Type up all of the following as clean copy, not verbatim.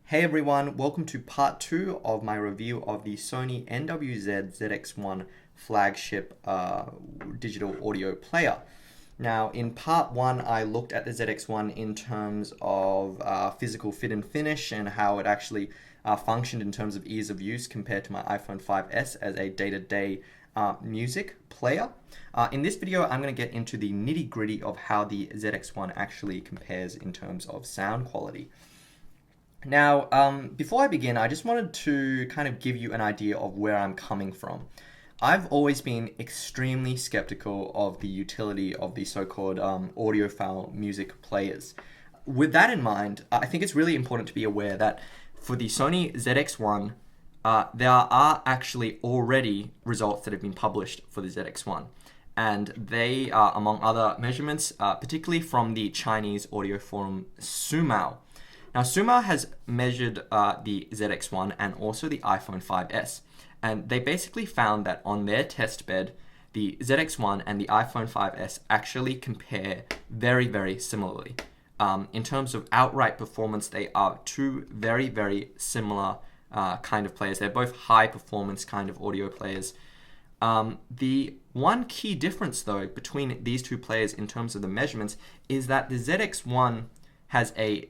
Hey everyone, welcome to part 2 of my review of the Sony NWZ-ZX1 flagship digital audio player. Now, in part 1, I looked at the ZX1 in terms of physical fit and finish and how it actually functioned in terms of ease of use compared to my iPhone 5S as a day-to-day music player. In this video, I'm going to get into the nitty-gritty of how the ZX1 actually compares in terms of sound quality. Now, before I begin, I just wanted to kind of give you an idea of where I'm coming from. I've always been extremely skeptical of the utility of the so-called audiophile music players. With that in mind, I think it's really important to be aware that for the Sony ZX1, there are actually already results that have been published for the ZX1. And they are, among other measurements, particularly from the Chinese audio forum Sumao. Now, Sumao has measured the ZX1 and also the iPhone 5S, and they basically found that on their test bed, the ZX1 and the iPhone 5S actually compare very, very similarly. In terms of outright performance, they are two very, very similar kind of players. They're both high-performance kind of audio players. The one key difference, though, between these two players in terms of the measurements is that the ZX1 has a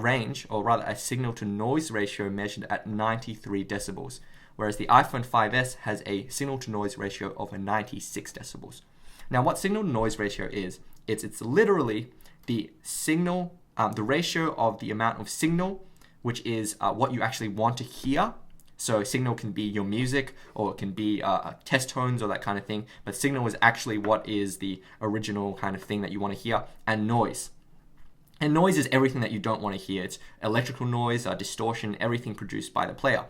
range, or rather a signal-to-noise ratio measured at 93 decibels, whereas the iPhone 5S has a signal-to-noise ratio of 96 decibels. Now, what signal-to-noise ratio is, it's literally the signal, the ratio of the amount of signal, which is what you actually want to hear. So signal can be your music, or it can be test tones or that kind of thing, but signal is actually what is the original kind of thing that you want to hear, and noise. And noise is everything that you don't want to hear. It's electrical noise, distortion, everything produced by the player.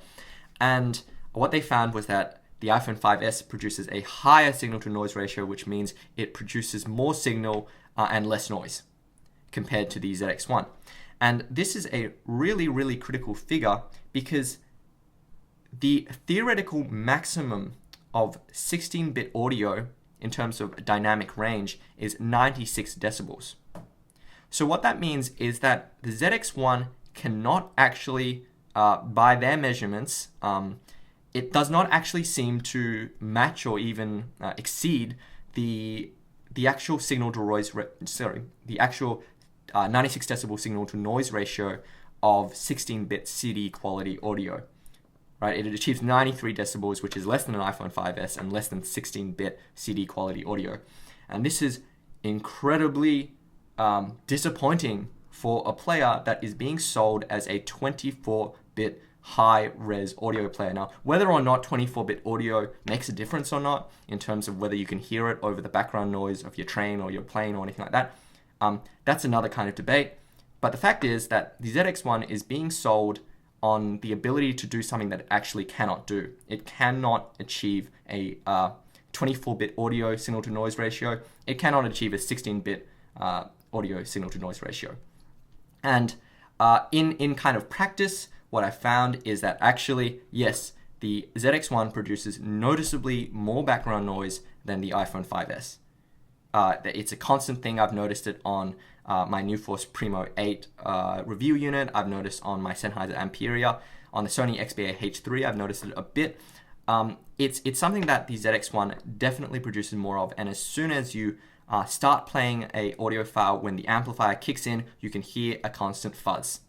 And what they found was that the iPhone 5S produces a higher signal-to-noise ratio, which means it produces more signal and less noise compared to the ZX1. And this is a really, really critical figure because the theoretical maximum of 16-bit audio in terms of dynamic range is 96 decibels. So what that means is that the ZX1 cannot actually, by their measurements, it does not actually seem to match or even exceed the actual the actual 96 decibel signal to noise ratio of 16-bit CD quality audio. Right? It achieves 93 decibels, which is less than an iPhone 5S and less than 16-bit CD quality audio. And this is incredibly disappointing for a player that is being sold as a 24-bit high-res audio player. Now, whether or not 24-bit audio makes a difference or not, in terms of whether you can hear it over the background noise of your train or your plane or anything like that, that's another kind of debate. But the fact is that the ZX1 is being sold on the ability to do something that it actually cannot do. It cannot achieve a 24-bit audio signal-to-noise ratio. It cannot achieve a 16-bit audio signal-to-noise ratio. And in kind of practice, what I found is that actually, yes, the ZX1 produces noticeably more background noise than the iPhone 5S. It's a constant thing. I've noticed it on my Newforce Primo 8 review unit. I've noticed on my Sennheiser Ampere. On the Sony XBA-H3, I've noticed it a bit. It's something that the ZX1 definitely produces more of, and as soon as you start playing a audio file, when the amplifier kicks in, you can hear a constant fuzz.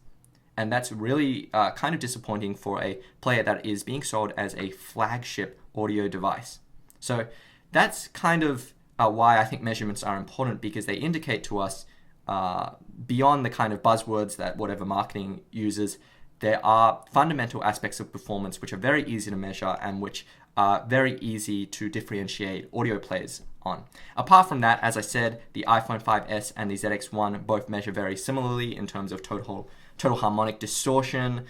And that's really kind of disappointing for a player that is being sold as a flagship audio device. So that's kind of why I think measurements are important, because they indicate to us, beyond the kind of buzzwords that whatever marketing uses, there are fundamental aspects of performance which are very easy to measure and which are very easy to differentiate audio players on. Apart from that, as I said, the iPhone 5S and the ZX1 both measure very similarly in terms of total harmonic distortion,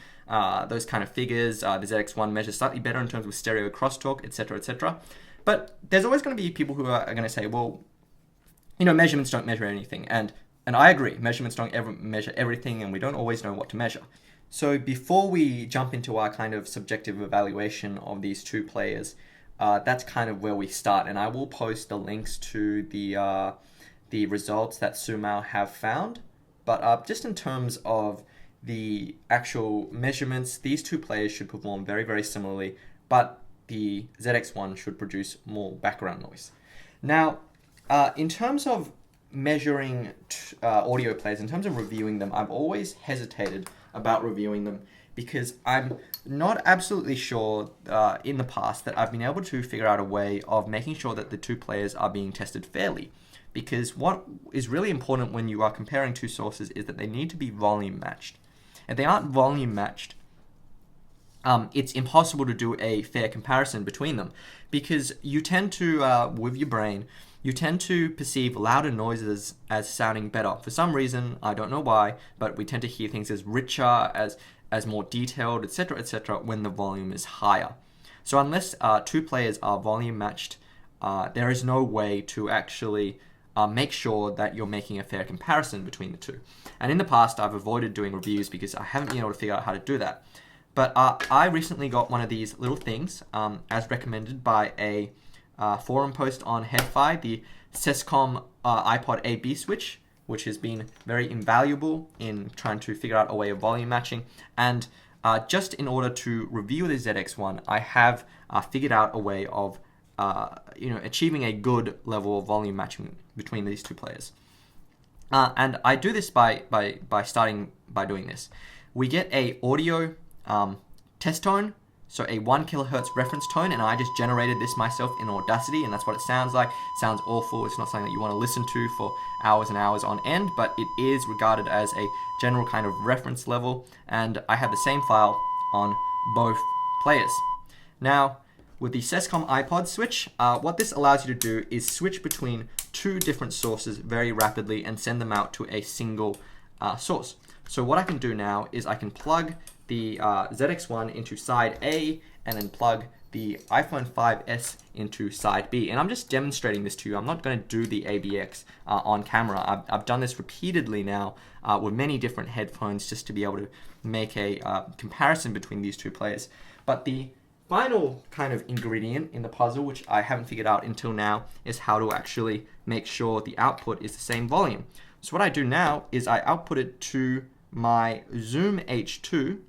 those kind of figures. The ZX1 measures slightly better in terms of stereo crosstalk, etc., etc. But there's always going to be people who are going to say, well, measurements don't measure anything. And I agree, measurements don't ever measure everything, and we don't always know what to measure. So before we jump into our kind of subjective evaluation of these two players, that's kind of where we start. And I will post the links to the results that Sumao have found. But just in terms of the actual measurements, these two players should perform very, very similarly, but the ZX1 should produce more background noise. Now, in terms of measuring audio players, in terms of reviewing them, I've always hesitated about reviewing them because I'm not absolutely sure in the past that I've been able to figure out a way of making sure that the two players are being tested fairly. Because what is really important when you are comparing two sources is that they need to be volume matched. If they aren't volume matched, it's impossible to do a fair comparison between them, because you tend to, with your brain, you tend to perceive louder noises as sounding better. For some reason, I don't know why, but we tend to hear things as richer, as more detailed, etc., when the volume is higher. So unless two players are volume matched, there is no way to actually make sure that you're making a fair comparison between the two. And in the past, I've avoided doing reviews because I haven't been able to figure out how to do that. But I recently got one of these little things, as recommended by a forum post on Headphone, the Sescom iPod A/B switch, which has been very invaluable in trying to figure out a way of volume matching. And just in order to review the ZX1, I have figured out a way of achieving a good level of volume matching between these two players. And I do this by starting by doing this. We get a audio test tone, so a 1 kilohertz reference tone, and I just generated this myself in Audacity, and that's what it sounds like. It sounds awful. It's not something that you want to listen to for hours and hours on end, but it is regarded as a general kind of reference level, and I have the same file on both players. Now, with the Sescom iPod switch, what this allows you to do is switch between two different sources very rapidly and send them out to a single source. So what I can do now is I can plug the ZX1 into side A and then plug the iPhone 5S into side B. And I'm just demonstrating this to you. I'm not going to do the ABX on camera. I've done this repeatedly now with many different headphones just to be able to make a comparison between these two players. But the final kind of ingredient in the puzzle, which I haven't figured out until now, is how to actually make sure the output is the same volume. So what I do now is I output it to my Zoom H2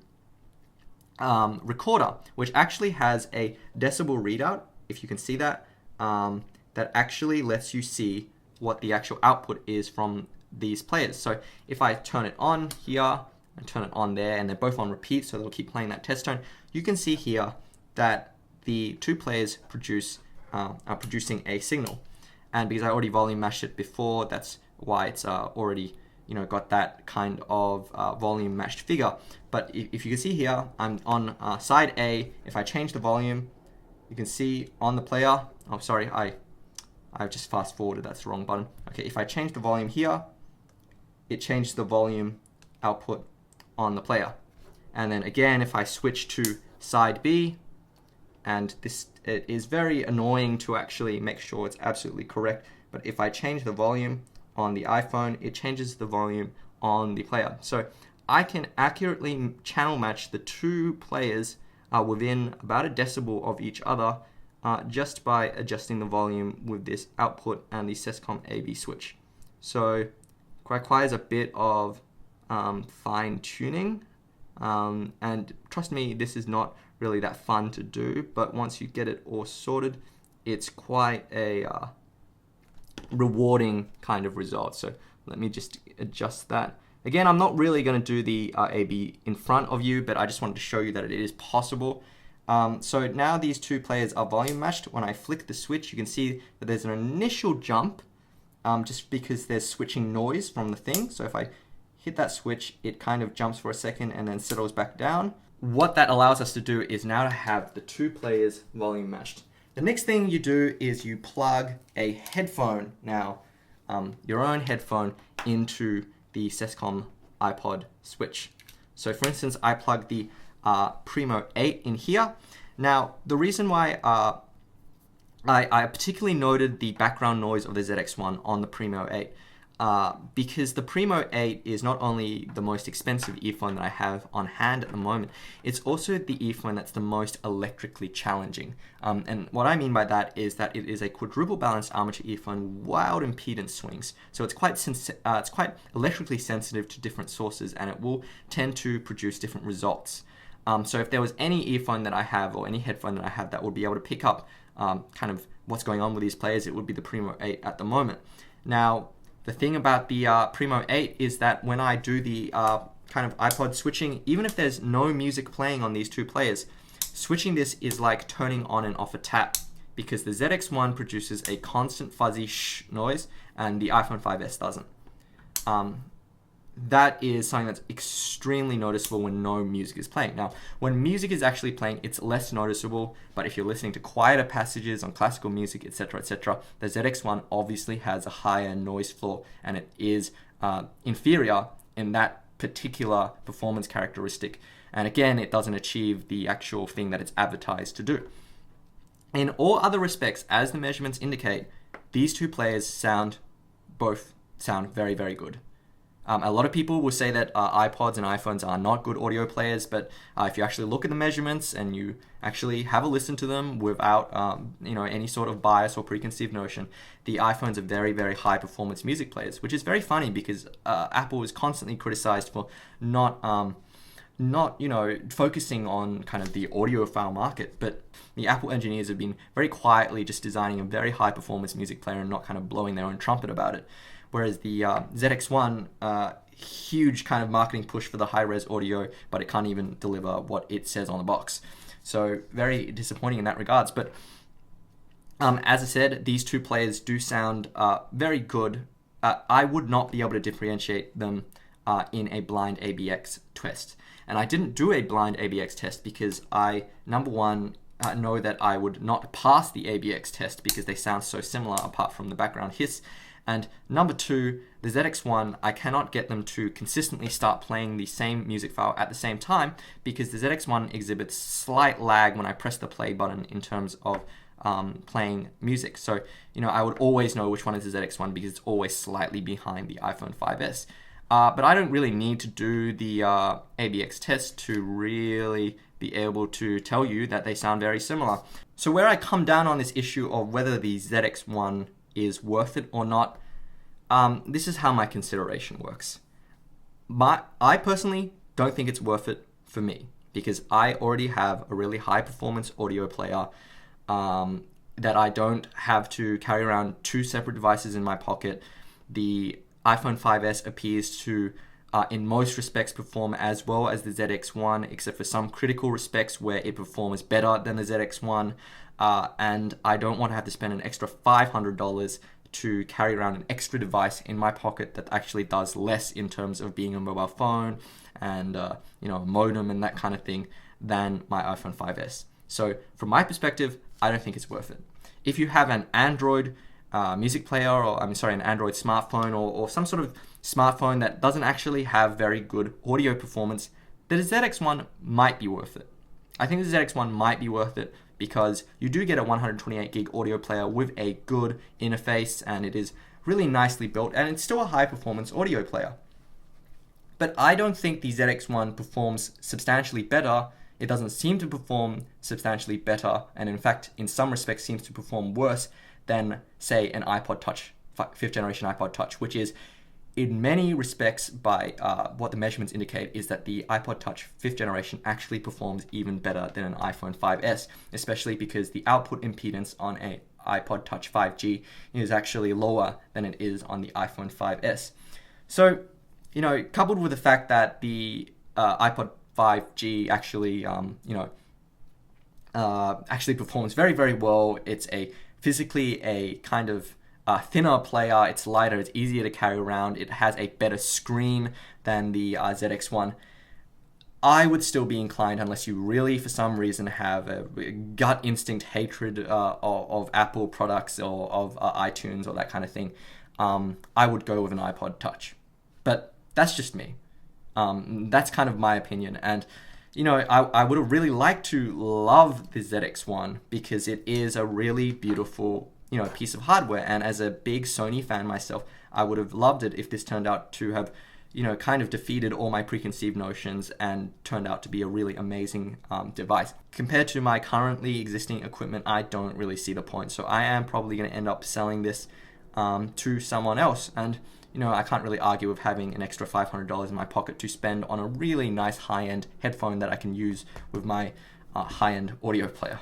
recorder, which actually has a decibel readout, if you can see that, that actually lets you see what the actual output is from these players. So if I turn it on here and turn it on there, and they're both on repeat, so they'll keep playing that test tone, you can see here that the two players are producing a signal. And because I already volume matched it before, that's why it's already got that kind of volume matched figure. But if you can see here, I'm on side A. If I change the volume, you can see on the player, oh sorry, I've just fast forwarded, that's the wrong button. Okay, if I change the volume here, it changed the volume output on the player. And then again, if I switch to side B, and it is very annoying to actually make sure it's absolutely correct, but if I change the volume on the iPhone, it changes the volume on the player. So I can accurately channel match the two players within about a decibel of each other just by adjusting the volume with this output and the Sescom A/B switch. So it requires a bit of fine tuning, and trust me, this is not really that fun to do, but once you get it all sorted, it's quite a rewarding kind of result. So let me just adjust that. Again, I'm not really going to do the A/B in front of you, but I just wanted to show you that it is possible. So now these two players are volume matched. When I flick the switch, you can see that there's an initial jump just because there's switching noise from the thing. So if I hit that switch, it kind of jumps for a second and then settles back down. What that allows us to do is now to have the two players volume matched. The next thing you do is you plug a headphone, now your own headphone, into the Sescom iPod switch. So for instance, I plug the Primo 8 in here. Now the reason why I particularly noted the background noise of the ZX1 on the Primo 8 because the Primo 8 is not only the most expensive earphone that I have on hand at the moment, it's also the earphone that's the most electrically challenging. And what I mean by that is that it is a quadruple balanced armature earphone, wild impedance swings. So it's quite electrically sensitive to different sources, and it will tend to produce different results. So if there was any earphone that I have or any headphone that I have that would be able to pick up kind of what's going on with these players, it would be the Primo 8 at the moment. Now, the thing about the Primo 8 is that when I do the kind of iPod switching, even if there's no music playing on these two players, switching this is like turning on and off a tap, because the ZX1 produces a constant fuzzy shh noise and the iPhone 5S doesn't. That is something that's extremely noticeable when no music is playing. Now, when music is actually playing, it's less noticeable, but if you're listening to quieter passages on classical music, etc., etc., the ZX1 obviously has a higher noise floor, and it is inferior in that particular performance characteristic. And again, it doesn't achieve the actual thing that it's advertised to do. In all other respects, as the measurements indicate, these two players both sound very, very good. A lot of people will say that iPods and iPhones are not good audio players, but if you actually look at the measurements and you actually have a listen to them without any sort of bias or preconceived notion, the iPhones are very, very high performance music players, which is very funny because Apple is constantly criticized for not focusing on kind of the audiophile market, but the Apple engineers have been very quietly just designing a very high performance music player and not kind of blowing their own trumpet about it. Whereas the ZX1, huge kind of marketing push for the high-res audio, but it can't even deliver what it says on the box. So very disappointing in that regards. But as I said, these two players do sound very good. I would not be able to differentiate them in a blind ABX test. And I didn't do a blind ABX test because I, number one, know that I would not pass the ABX test because they sound so similar apart from the background hiss. And number two, the ZX1, I cannot get them to consistently start playing the same music file at the same time because the ZX1 exhibits slight lag when I press the play button in terms of playing music. So, I would always know which one is the ZX1 because it's always slightly behind the iPhone 5S. But I don't really need to do the ABX test to really be able to tell you that they sound very similar. So where I come down on this issue of whether the ZX1 is worth it or not, this is how my consideration works. I personally don't think it's worth it for me because I already have a really high performance audio player that I don't have to carry around two separate devices in my pocket. The iPhone 5S appears to in most respects perform as well as the ZX1, except for some critical respects where it performs better than the ZX1. And I don't want to have to spend an extra $500 to carry around an extra device in my pocket that actually does less in terms of being a mobile phone and a modem and that kind of thing than my iPhone 5S. So from my perspective, I don't think it's worth it. If you have an Android music player, or an Android smartphone or some sort of smartphone that doesn't actually have very good audio performance, the ZX1 might be worth it. I think the ZX1 might be worth it because you do get a 128 gig audio player with a good interface and it is really nicely built and it's still a high performance audio player. But I don't think the ZX1 performs substantially better. It doesn't seem to perform substantially better, and in fact, in some respects, seems to perform worse than, say, an iPod Touch, 5th generation iPod Touch, which is, in many respects, by what the measurements indicate, is that the iPod Touch 5th generation actually performs even better than an iPhone 5S, especially because the output impedance on a iPod Touch 5G is actually lower than it is on the iPhone 5S. So, coupled with the fact that the iPod 5G actually, actually performs very, very well. It's physically a kind of thinner player. It's lighter. It's easier to carry around. It has a better screen than the ZX1. I would still be inclined, unless you really, for some reason, have a gut instinct hatred of Apple products or of iTunes or that kind of thing, I would go with an iPod Touch. But that's just me. That's kind of my opinion. And, I would have really liked to love the ZX1 because it is a really beautiful piece of hardware. And as a big Sony fan myself, I would have loved it if this turned out to have kind of defeated all my preconceived notions and turned out to be a really amazing device. Compared to my currently existing equipment, I don't really see the point. So I am probably going to end up selling this to someone else. And I can't really argue with having an extra $500 in my pocket to spend on a really nice high-end headphone that I can use with my high-end audio player.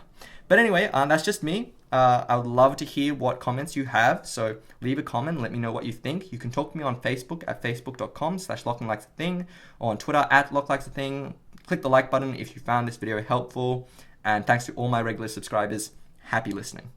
But anyway, that's just me. I would love to hear what comments you have. So leave a comment, let me know what you think. You can talk to me on Facebook at facebook.com/LachlanLikesAthing, or on Twitter at LachLikesAthing. Click the like button if you found this video helpful. And thanks to all my regular subscribers. Happy listening.